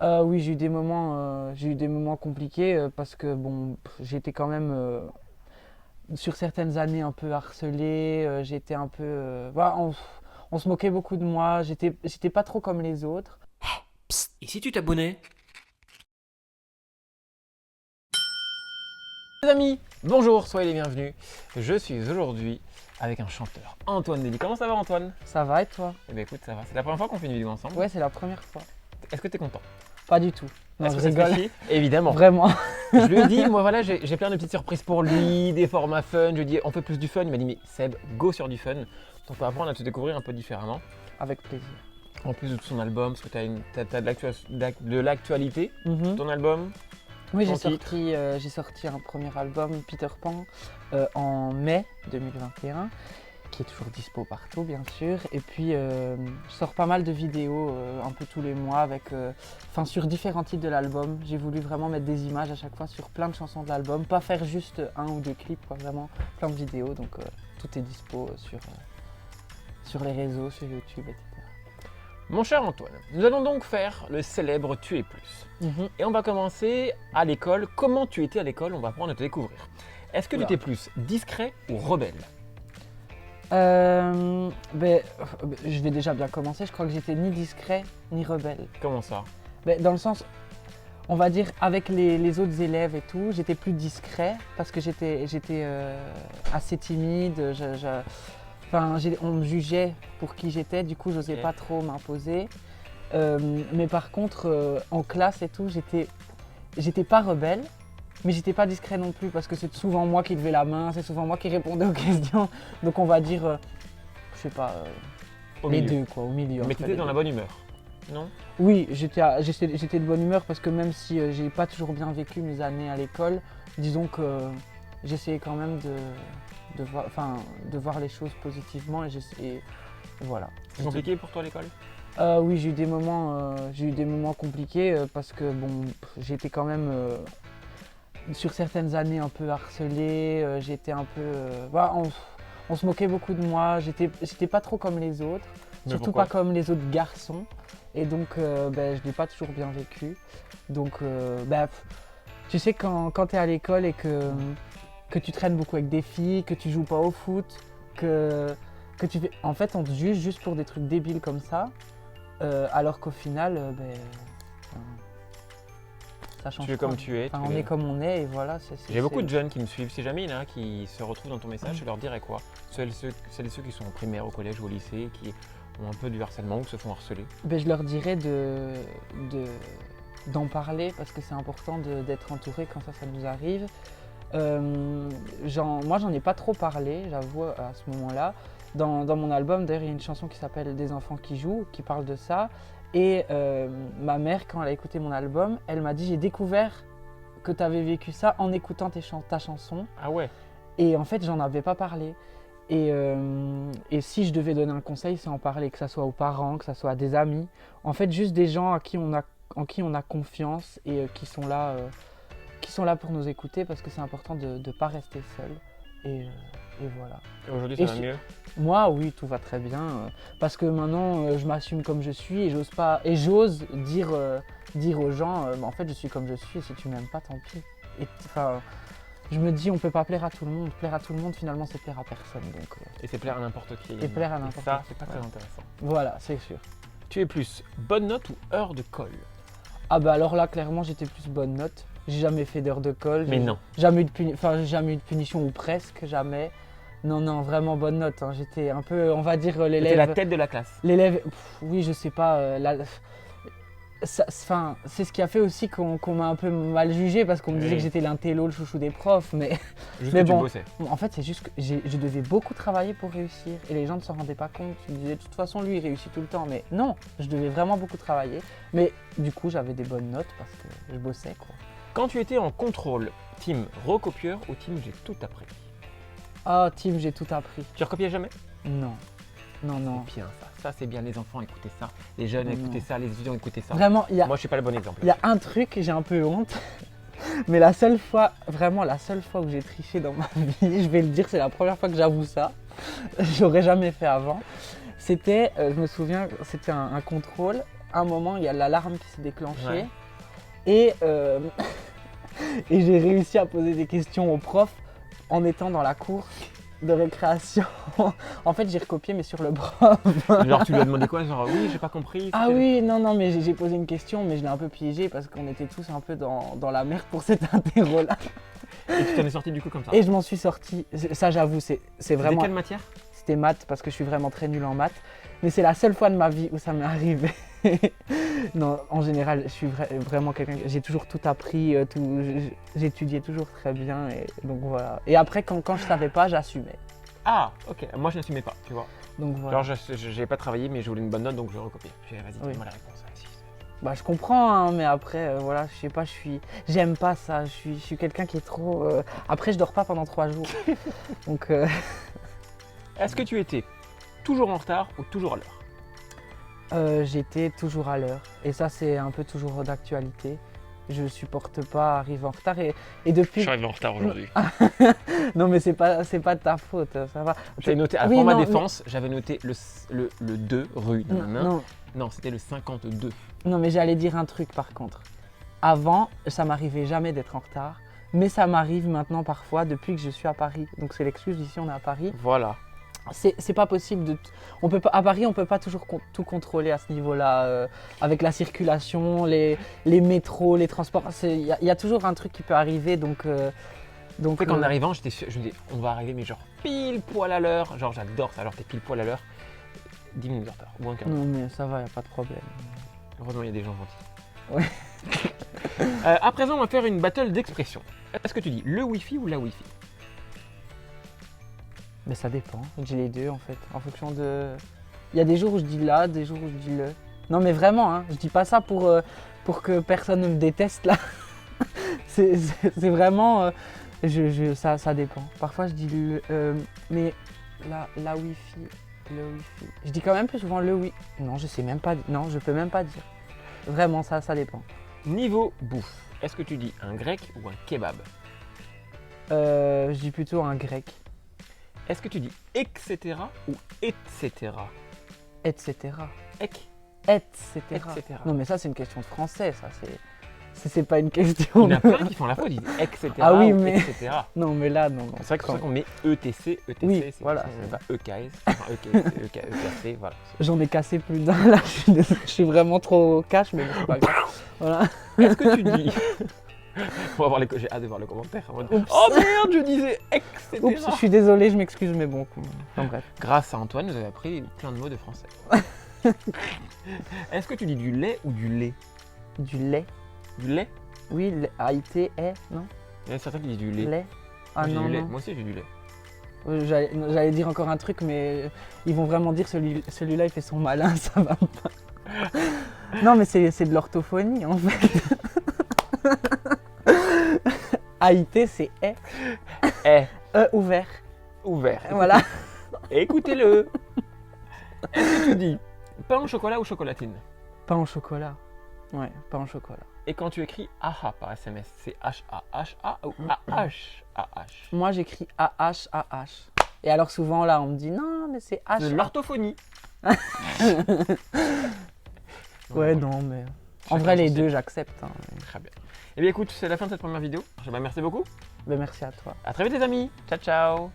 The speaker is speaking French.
Oui, j'ai eu des moments compliqués parce que bon, j'étais quand même sur certaines années un peu harcelé. J'étais un peu, voilà, on se moquait beaucoup de moi. J'étais pas trop comme les autres. Psst, et si tu t'abonnais? Les amis, bonjour, soyez les bienvenus. Je suis aujourd'hui avec un chanteur, Antoine Dely. Comment ça va Antoine? Ça va et toi? Eh bien écoute, ça va. C'est la première fois qu'on fait une vidéo ensemble. Ouais, c'est la première fois. Est-ce que t'es content? Pas du tout. Non, Est-ce je que ça te fait rigole. chier? Évidemment. Vraiment. Je lui ai dit, moi voilà, j'ai plein de petites surprises pour lui, des formats fun. Je lui ai dit, on fait plus du fun. Il m'a dit, mais Seb, go sur du fun. Donc on va apprendre à te découvrir un peu différemment. Avec plaisir. En plus de tout son album, parce que t'as de l'actualité, Mhm. ton album, Oui, ton titre. j'ai sorti un premier album, Peter Pan, en mai 2021, qui est toujours dispo partout, bien sûr. Et puis, je sors pas mal de vidéos un peu tous les mois, sur différents titres de l'album. J'ai voulu vraiment mettre des images à chaque fois sur plein de chansons de l'album, pas faire juste un ou deux clips, quoi, vraiment plein de vidéos. Donc, tout est dispo sur les réseaux, sur YouTube, etc. Mon cher Antoine, nous allons donc faire le célèbre Tu es plus. Mhm. Et on va commencer à l'école. Comment tu étais à l'école? On va apprendre à te découvrir. Est-ce que tu Oula. étais plus discret ou rebelle? Je vais déjà bien commencer. Je crois que j'étais ni discret ni rebelle. Comment ça? Dans le sens, on va dire, avec les autres élèves et tout, j'étais plus discret parce que j'étais assez timide. On me jugeait pour qui j'étais, du coup, j'osais Ok. pas trop m'imposer. Mais par contre, en classe et tout, j'étais pas rebelle, mais j'étais pas discret non plus parce que c'est souvent moi qui levais la main, c'est souvent moi qui répondais aux questions. Donc on va dire, je sais pas, Au les milieu. deux quoi, au milieu. Mais entre tu étais les dans la deux. bonne humeur? Non? Oui, j'étais de bonne humeur parce que même si j'ai pas toujours bien vécu mes années à l'école, disons que j'essayais quand même de voir les choses positivement et voilà. C'est compliqué pour toi l'école? Oui, j'ai eu des moments compliqués parce que bon, j'étais quand même sur certaines années un peu harcelé. J'étais un peu, voilà, on se moquait beaucoup de moi. J'étais pas trop comme les autres, Mais surtout pourquoi? pas comme les autres garçons. Et donc, je l'ai pas toujours bien vécu. Donc, tu sais, quand tu es à l'école et que tu traînes beaucoup avec des filles, que tu joues pas au foot, que tu fais. En fait, on te juge juste pour des trucs débiles comme ça. Alors qu'au final, enfin, ça change Tu es quoi. comme tu es. Enfin, on est comme on est et voilà. J'ai beaucoup de jeunes qui me suivent. Si jamais il y en a qui se retrouvent dans ton message, je leur dirais quoi? Celles et ceux qui sont au primaire, au collège ou au lycée, qui ont un peu du harcèlement ou se font harceler. Je leur dirais d'en parler parce que c'est important d'être entouré quand ça nous arrive. Moi, j'en ai pas trop parlé, j'avoue, à ce moment-là. Dans mon album, d'ailleurs, il y a une chanson qui s'appelle Des enfants qui jouent, qui parle de ça. Et ma mère, quand elle a écouté mon album, elle m'a dit: j'ai découvert que tu avais vécu ça en écoutant ta chanson. Ah ouais? Et en fait, j'en avais pas parlé. Et si je devais donner un conseil, c'est en parler, que ce soit aux parents, que ce soit à des amis. En fait, juste des gens en qui on a confiance et qui sont là pour nous écouter parce que c'est important de ne pas rester seul. Et voilà. Et aujourd'hui Et ça va mieux? moi, oui, tout va très bien. Parce que maintenant, je m'assume comme je suis et j'ose dire aux gens, en fait, je suis comme je suis et si tu m'aimes pas, tant pis. Enfin, je me dis, on peut pas plaire à tout le monde. Plaire à tout le monde, finalement, c'est plaire à personne. Donc, Et c'est plaire à n'importe qui. et plaire à n'importe Ça, qui. c'est pas très intéressant. Voilà, c'est sûr. Tu es plus bonne note ou heure de colle? Ah bah alors là, clairement, j'étais plus bonne note. J'ai jamais fait d'heure de colle. Mais non. J'ai jamais eu de punition ou presque jamais. Non, non, vraiment bonne note, hein. J'étais un peu, on va dire, C'était la tête de la classe. L'élève, oui, je sais pas. C'est ce qui a fait aussi qu'on m'a un peu mal jugé parce qu'on me disait Oui. que j'étais l'intello, le chouchou des profs. Mais, Juste mais que tu bon, bossais. en fait, c'est juste que je devais beaucoup travailler pour réussir et les gens ne s'en rendaient pas compte. Ils me disaient de toute façon, lui, il réussit tout le temps. Mais non, je devais vraiment beaucoup travailler. Mais du coup, j'avais des bonnes notes parce que je bossais, quoi. Quand tu étais en contrôle, team recopieur ou team j'ai tout appris? Ah, Tim, j'ai tout appris. Tu recopiais jamais? Non, non, non. C'est bien ça. Ça c'est bien, les enfants écoutaient ça, les jeunes Non. écoutaient ça, les étudiants écoutaient ça. Vraiment, Moi je suis pas le bon exemple. il y a un truc, j'ai un peu honte. Mais la seule fois, vraiment la seule fois où j'ai triché dans ma vie, je vais le dire, c'est la première fois que j'avoue ça. J'aurais jamais fait avant. C'était, je me souviens, c'était un contrôle un moment, il y a l'alarme qui s'est déclenchée. Ouais. Et, et j'ai réussi à poser des questions au prof en étant dans la cour de récréation. En fait, j'ai recopié, mais sur le prof. Genre, tu lui as demandé quoi? Genre, oui, j'ai pas compris. Ah c'était- oui, non, mais j'ai posé une question, mais je l'ai un peu piégée parce qu'on était tous un peu dans la merde pour cet interro-là. Et tu t'en es sorti du coup comme ça. Et je m'en suis sorti. Ça, j'avoue, c'est C'était vraiment. quelle matière? C'était maths parce que je suis vraiment très nul en maths. Mais c'est la seule fois de ma vie où ça m'est arrivé. Non, en général, je suis vraiment quelqu'un. J'ai toujours tout appris, j'étudiais toujours très bien. Et donc voilà. Et après, quand je savais pas, j'assumais. Ah, ok. Moi, je n'assumais pas, tu vois. Donc voilà. Genre, j'ai pas travaillé, mais je voulais une bonne note, donc je recopiais. Puis, vas-y, Oui. dis-moi la réponse. Vas-y. Bah, je comprends, hein, mais après, voilà, je sais pas, j'aime pas ça. Je suis quelqu'un qui est trop. Après, je dors pas pendant 3 jours. Donc. Est-ce que tu étais toujours en retard ou toujours à l'heure? J'étais toujours à l'heure et ça c'est un peu toujours d'actualité. Je supporte pas arriver en retard et depuis. arrivé en retard aujourd'hui. Non mais c'est pas de ta faute, ça va. J'avais noté, à Oui, format non, défense, j'avais noté le 2 rue. Non, nanana. non, Non, c'était le 52. non, mais j'allais dire un truc par contre. Avant, ça m'arrivait jamais d'être en retard, mais ça m'arrive maintenant parfois depuis que je suis à Paris. Donc c'est l'excuse, ici on est à Paris. Voilà. C'est pas possible de. On peut pas, à Paris, on peut pas toujours tout contrôler à ce niveau-là, avec la circulation, les métros, les transports. Il y a toujours un truc qui peut arriver, donc. En fait, en arrivant, je me dis, on va arriver, mais genre pile poil à l'heure. Genre, j'adore ça, alors t'es pile poil à l'heure. 10 minutes en retard, ou un quart d'heure. Non mais ça va, y a pas de problème. Heureusement, il y a des gens gentils. Ouais. À présent, on va faire une battle d'expression. Est-ce que tu dis le Wi-Fi ou la Wi-Fi? Mais ça dépend. J'ai les deux en fait, en fonction de. Il y a des jours où je dis là, des jours où je dis le. Non mais vraiment, hein, je dis pas ça pour que personne ne me déteste là. c'est vraiment. Ça dépend. Parfois je dis le. Mais la Wi-Fi. Le Wi-Fi. Je dis quand même plus souvent le oui. Non, je sais même pas. Non, je peux même pas dire. Vraiment, ça dépend. Niveau bouffe, est-ce que tu dis un grec ou un kebab? Je dis plutôt un grec, Est-ce que tu dis etc. ou etc. etc. Ec, Etc. etc. Non mais ça c'est une question de français, ça c'est pas une question. Il y en a plein qui font la faute, ils disent etc. Ah oui, ou mais- etc. Non mais là non. C'est vrai que c'est pour ça qu'on met ETC, ETC, Oui, c'est voilà. pas EKS, enfin EKC, voilà. J'en ai cassé plus d'un là, je suis désolée, je suis vraiment trop cash mais bon, c'est pas grave. Voilà. Est-ce que tu dis On va voir j'ai hâte de voir le commentaire. En mode, Oups. oh merde, je disais etc. Oups, je suis désolée, je m'excuse mais bon. Enfin bref. Grâce à Antoine, vous avez appris plein de mots de français. Est-ce que tu dis du lait ou du lait? Du lait. Du lait? Oui, AIT, non? Il y en a certains qui disent du lait. Lait. Ah Moi, j'ai non, du lait. non. Moi aussi j'ai du lait. J'allais dire encore un truc mais ils vont vraiment dire celui-là il fait son malin, ça va pas. Non mais c'est de l'orthophonie en fait. AIT c'est E. Eh, E ouvert. ouvert. Voilà. Écoutez-le. Est-ce que tu dis pain au chocolat ou chocolatine? Pain au chocolat. Ouais, pain au chocolat. Et quand tu écris AHA par SMS, c'est H-A-H-A ou A-H-A-H? Moi j'écris A-H-A-H. Et alors souvent là on me dit non mais c'est H. De l'orthophonie. Ouais non mais. En Chacun vrai les son deux style. j'accepte. Hein. Très bien. Eh bien écoute, c'est la fin de cette première vidéo. Merci beaucoup. Ben, merci à toi. À très vite les amis. Ciao ciao.